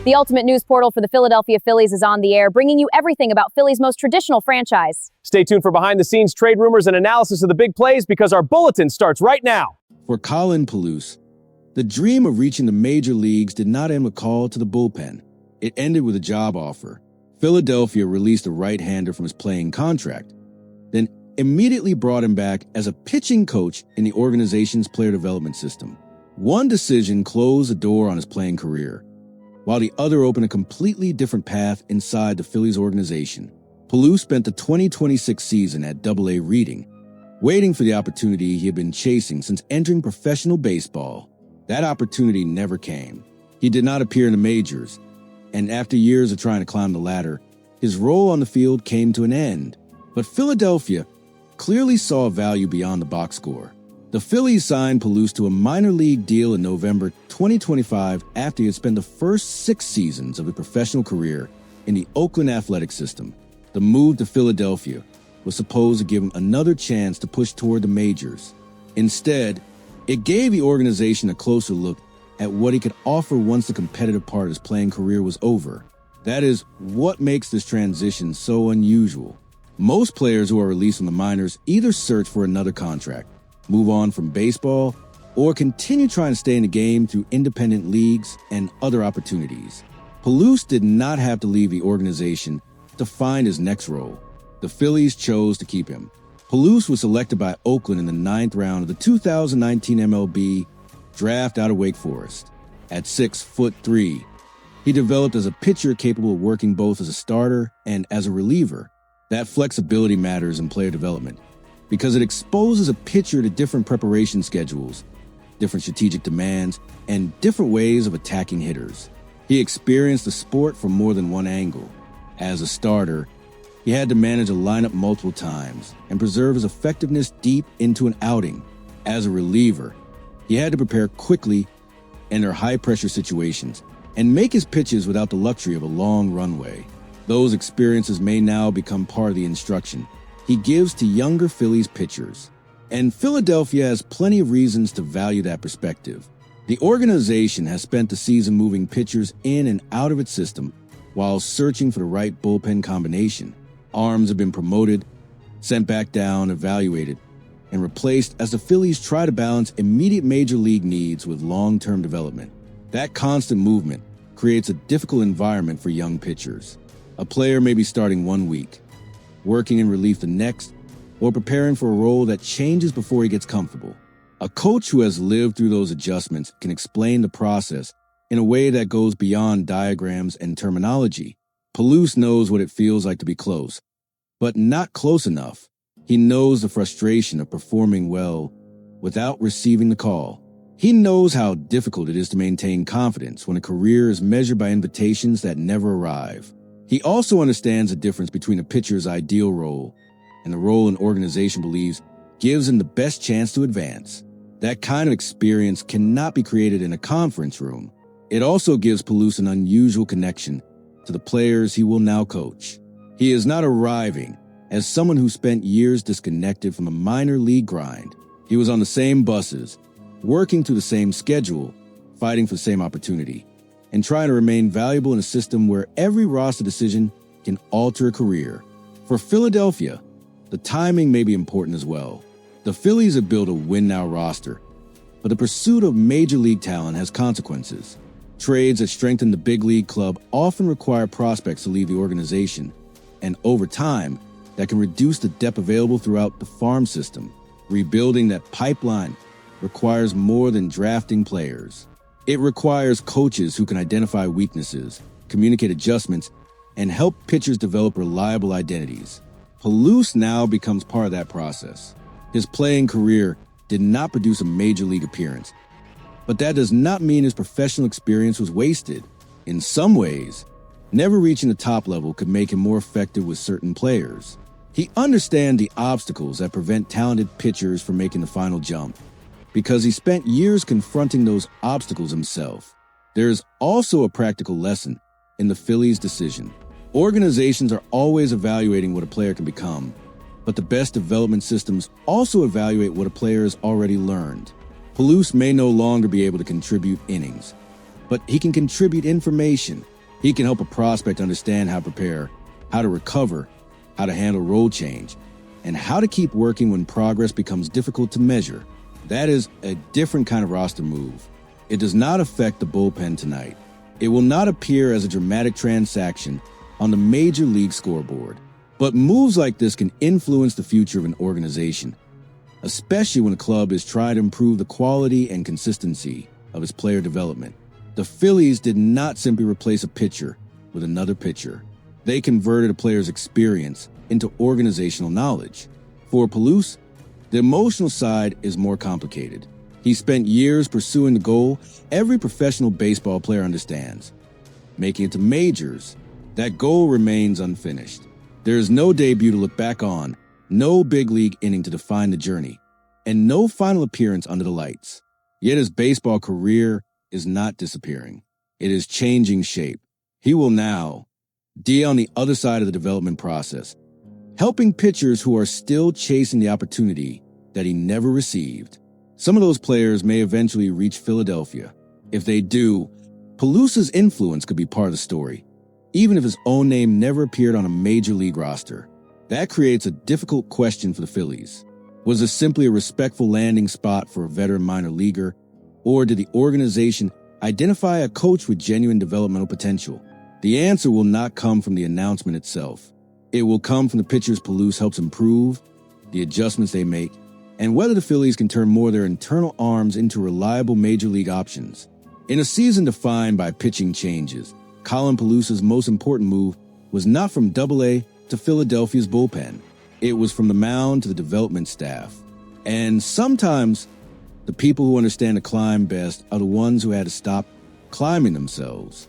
The ultimate news portal for the Philadelphia Phillies is on the air, bringing you everything about Philly's most traditional franchise. Stay tuned for behind-the-scenes trade rumors and analysis of the big plays because our bulletin starts right now. For Colin Peluse, the dream of reaching the major leagues did not end with a call to the bullpen. It ended with a job offer. Philadelphia released a right-hander from his playing contract, then immediately brought him back as a pitching coach in the organization's player development system. One decision closed the door on his playing career, while the other opened a completely different path inside the Phillies organization. Peluse spent the 2026 season at Double-A Reading, waiting for the opportunity he had been chasing since entering professional baseball. That opportunity never came. He did not appear in the majors, and after years of trying to climb the ladder, his role on the field came to an end. But Philadelphia clearly saw value beyond the box score. The Phillies signed Peluse to a minor league deal in November 2025 after he had spent the first 6 seasons of his professional career in the Oakland athletic system. The move to Philadelphia was supposed to give him another chance to push toward the majors. Instead, it gave the organization a closer look at what he could offer once the competitive part of his playing career was over. That is what makes this transition so unusual. Most players who are released from the minors either search for another contract, move on from baseball, or continue trying to stay in the game through independent leagues and other opportunities. Peluse did not have to leave the organization to find his next role. The Phillies chose to keep him. Peluse was selected by Oakland in the 9th round of the 2019 MLB draft out of Wake Forest. At 6'3", he developed as a pitcher capable of working both as a starter and as a reliever. That flexibility matters in player development, because it exposes a pitcher to different preparation schedules, different strategic demands, and different ways of attacking hitters. He experienced the sport from more than one angle. As a starter, he had to manage a lineup multiple times and preserve his effectiveness deep into an outing. As a reliever, he had to prepare quickly, enter high-pressure situations, and make his pitches without the luxury of a long runway. Those experiences may now become part of the instruction he gives to younger Phillies pitchers. And Philadelphia has plenty of reasons to value that perspective. The organization has spent the season moving pitchers in and out of its system while searching for the right bullpen combination. Arms have been promoted, sent back down, evaluated, and replaced as the Phillies try to balance immediate major league needs with long-term development. That constant movement creates a difficult environment for young pitchers. A player may be starting one week, working in relief the next, or preparing for a role that changes before he gets comfortable. A coach who has lived through those adjustments can explain the process in a way that goes beyond diagrams and terminology. Peluse knows what it feels like to be close, but not close enough. He knows the frustration of performing well without receiving the call. He knows how difficult it is to maintain confidence when a career is measured by invitations that never arrive. He also understands the difference between a pitcher's ideal role and the role an organization believes gives him the best chance to advance. That kind of experience cannot be created in a conference room. It also gives Peluse an unusual connection to the players he will now coach. He is not arriving as someone who spent years disconnected from a minor league grind. He was on the same buses, working through the same schedule, fighting for the same opportunity, and trying to remain valuable in a system where every roster decision can alter a career. For Philadelphia, the timing may be important as well. The Phillies have built a win-now roster, but the pursuit of major league talent has consequences. Trades that strengthen the big league club often require prospects to leave the organization, and over time, that can reduce the depth available throughout the farm system. Rebuilding that pipeline requires more than drafting players. It requires coaches who can identify weaknesses, communicate adjustments, and help pitchers develop reliable identities. Peluse now becomes part of that process. His playing career did not produce a major league appearance, but that does not mean his professional experience was wasted. In some ways, never reaching the top level could make him more effective with certain players. He understands the obstacles that prevent talented pitchers from making the final jump, because he spent years confronting those obstacles himself. There is also a practical lesson in the Phillies' decision. Organizations are always evaluating what a player can become, but the best development systems also evaluate what a player has already learned. Peluse may no longer be able to contribute innings, but he can contribute information. He can help a prospect understand how to prepare, how to recover, how to handle role change, and how to keep working when progress becomes difficult to measure. That is a different kind of roster move. It does not affect the bullpen tonight. It will not appear as a dramatic transaction on the major league scoreboard. But moves like this can influence the future of an organization, especially when a club is trying to improve the quality and consistency of its player development. The Phillies did not simply replace a pitcher with another pitcher. They converted a player's experience into organizational knowledge. For Peluse, the emotional side is more complicated. He spent years pursuing the goal every professional baseball player understands. Making it to majors, that goal remains unfinished. There is no debut to look back on, no big league inning to define the journey, and no final appearance under the lights. Yet his baseball career is not disappearing. It is changing shape. He will now be on the other side of the development process, helping pitchers who are still chasing the opportunity that he never received. Some of those players may eventually reach Philadelphia. If they do, Peluse's influence could be part of the story, even if his own name never appeared on a major league roster. That creates a difficult question for the Phillies. Was this simply a respectful landing spot for a veteran minor leaguer, or did the organization identify a coach with genuine developmental potential? The answer will not come from the announcement itself. It will come from the pitchers Peluse helps improve, the adjustments they make, and whether the Phillies can turn more of their internal arms into reliable major league options. In a season defined by pitching changes, Colin Peluse's most important move was not from Double-A to Philadelphia's bullpen. It was from the mound to the development staff. And sometimes, the people who understand the climb best are the ones who had to stop climbing themselves.